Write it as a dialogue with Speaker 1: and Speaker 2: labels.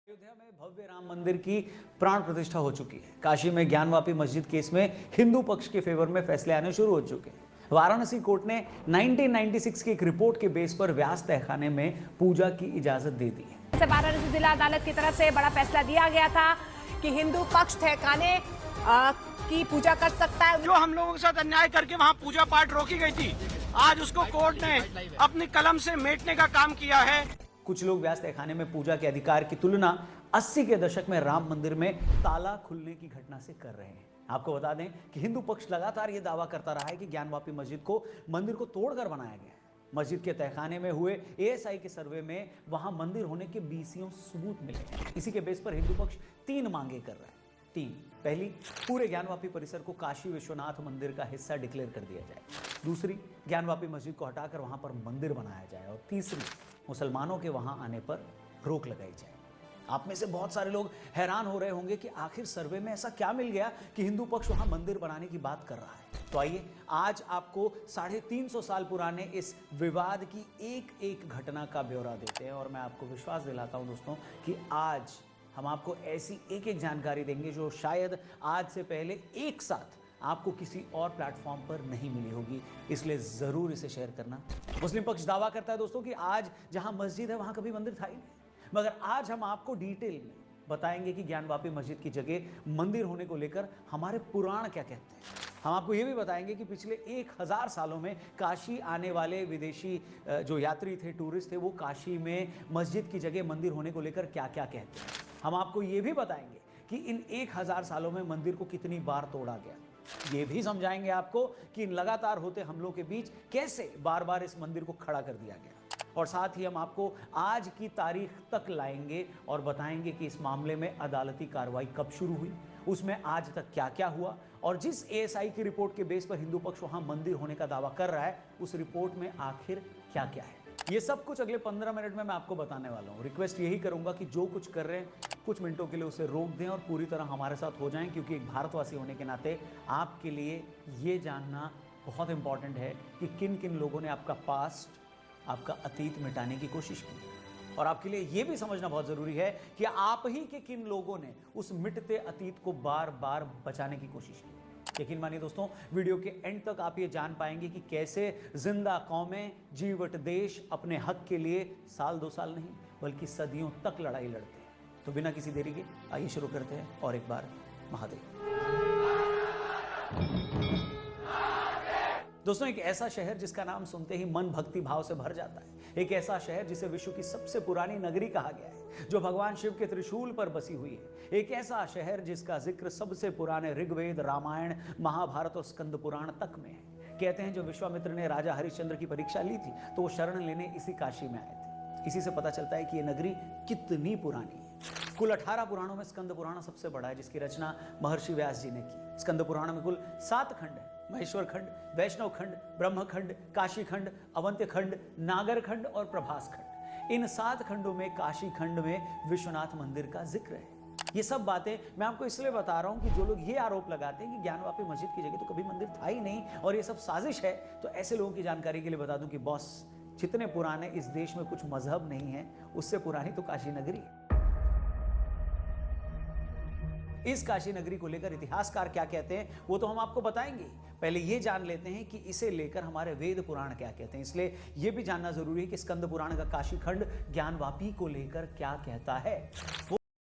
Speaker 1: अयोध्या में भव्य राम मंदिर की प्राण प्रतिष्ठा हो चुकी है। काशी में ज्ञानवापी मस्जिद केस में हिंदू पक्ष के फेवर में फैसले आने शुरू हो चुके हैं। वाराणसी कोर्ट ने 1996 की एक रिपोर्ट के बेस पर व्यास तहखाने में पूजा की इजाजत दे दी है।
Speaker 2: वाराणसी जिला अदालत की तरफ से बड़ा फैसला दिया गया था कि हिंदू पक्ष तहखाने की पूजा कर सकता है।
Speaker 3: जो हम लोगों के साथ अन्याय करके वहाँ पूजा पाठ रोकी गई थी, आज उसको कोर्ट ने अपनी कलम से मेटने का काम किया है।
Speaker 1: कुछ लोग व्यास तहखाने में पूजा के अधिकार की तुलना 80 के दशक में राम मंदिर में ताला खुलने की घटना से कर रहे हैं। आपको बता दें कि हिंदू पक्ष लगातार यह दावा करता रहा है कि ज्ञानवापी मस्जिद को मंदिर को तोड़कर बनाया गया है। मस्जिद के तहखाने में हुए एएसआई के सर्वे में वहां मंदिर होने के बीसियों सबूत मिले हैं। इसी के बेस पर हिंदू पक्ष 3 मांगे कर रहा है। 3, पहली, पूरे ज्ञानवापी परिसर को काशी विश्वनाथ मंदिर का हिस्सा डिक्लेयर कर दिया जाए। दूसरी, ज्ञानवापी मस्जिद को हटाकर वहां पर मंदिर बनाया जाए। और तीसरी, मुसलमानों के वहां आने पर रोक लगाई जाए। आप में से बहुत सारे लोग हैरान हो रहे होंगे कि आखिर सर्वे में ऐसा क्या मिल गया कि हिंदू पक्ष वहां मंदिर बनाने की बात कर रहा है। तो आइए आज आपको 350 साल पुराने इस विवाद की एक एक घटना का ब्यौरा देते हैं और मैं आपको विश्वास दिलाता हूं दोस्तों कि आज हम आपको ऐसी एक एक जानकारी देंगे जो शायद आज से पहले एक साथ आपको किसी और प्लेटफॉर्म पर नहीं मिली होगी। इसलिए जरूर इसे शेयर करना। मुस्लिम पक्ष दावा करता है दोस्तों कि आज जहां मस्जिद है वहां कभी मंदिर था ही नहीं, मगर आज हम आपको डिटेल में बताएंगे कि ज्ञानवापी मस्जिद की जगह मंदिर होने को लेकर हमारे पुराण क्या कहते हैं। हम आपको यह भी बताएंगे कि पिछले 1000 सालों में काशी आने वाले विदेशी जो यात्री थे, टूरिस्ट थे, वो काशी में मस्जिद की जगह मंदिर होने को लेकर क्या क्या कहते हैं। हम आपको ये भी बताएंगे कि इन 1000 सालों में मंदिर को कितनी बार तोड़ा गया। ये भी समझाएंगे आपको कि इन लगातार होते हमलों के बीच कैसे बार बार इस मंदिर को खड़ा कर दिया गया। और साथ ही हम आपको आज की तारीख तक लाएंगे और बताएंगे कि इस मामले में अदालती कार्रवाई कब शुरू हुई, उसमें आज तक क्या क्या हुआ और जिस एएसआई की रिपोर्ट के बेस पर हिंदू पक्ष वहां मंदिर होने का दावा कर रहा है, उस रिपोर्ट में आखिर क्या क्या है। ये सब कुछ अगले 15 मिनट में मैं आपको बताने वाला हूं। रिक्वेस्ट यही करूंगा कि जो कुछ कर रहे हैं कुछ मिनटों के लिए उसे रोक दें और पूरी तरह हमारे साथ हो जाएं, क्योंकि एक भारतवासी होने के नाते आपके लिए ये जानना बहुत इंपॉर्टेंट है कि किन किन लोगों ने आपका पास्ट, आपका अतीत मिटाने की कोशिश की। और आपके लिए यह भी समझना बहुत जरूरी है कि आप ही के किन लोगों ने उस मिटते अतीत को बार बार बचाने की कोशिश की। यकीन मानिए दोस्तों, वीडियो के एंड तक आप ये जान पाएंगे कि कैसे जिंदा कौमें, जीवट देश अपने हक के लिए साल 2 साल नहीं बल्कि सदियों तक लड़ाई लड़ते हैं। तो बिना किसी देरी के आइए शुरू करते हैं और एक बार महादेव। दोस्तों, एक ऐसा शहर जिसका नाम सुनते ही मन भक्ति भाव से भर जाता है। एक ऐसा शहर जिसे विश्व की सबसे पुरानी नगरी कहा गया है, जो भगवान शिव के त्रिशूल पर बसी हुई है। एक ऐसा शहर जिसका जिक्र सबसे पुराने ऋग्वेद, रामायण, महाभारत और स्कंद पुराण तक में है। कहते हैं जब विश्वामित्र ने राजा हरिश्चंद्र की परीक्षा ली थी तो वो शरण लेने इसी काशी में आए थे। इसी से पता चलता है कि ये नगरी कितनी पुरानी है। कुल 18 पुराणों में स्कंद पुराण सबसे बड़ा है, जिसकी रचना महर्षि व्यास जी ने की। स्कंद पुराण में कुल 7 खंड है: महेश्वर खंड, वैष्णव खंड, ब्रह्म खंड, काशी खंड, अवंत्य खंड, नागर खंड और प्रभास खंड। इन 7 खंडों में काशी खंड में विश्वनाथ मंदिर का जिक्र है। ये सब बातें मैं आपको इसलिए बता रहा हूं कि जो लोग ये आरोप लगाते हैं कि ज्ञानवापी मस्जिद की जगह तो कभी मंदिर था ही नहीं और ये सब साजिश है, तो ऐसे लोगों की जानकारी के लिए बता दूं कि बॉस, जितने पुराने इस देश में कुछ मजहब नहीं है, उससे पुरानी तो काशी नगरी है। इस काशी नगरी को लेकर इतिहासकार क्या कहते हैं वो तो हम आपको बताएंगे। पहले ये जान लेते हैं कि इसे लेकर हमारे वेद पुराण क्या कहते हैं। इसलिए यह भी जानना जरूरी है कि स्कंद पुराण का काशी खंड ज्ञानवापी को लेकर क्या कहता है।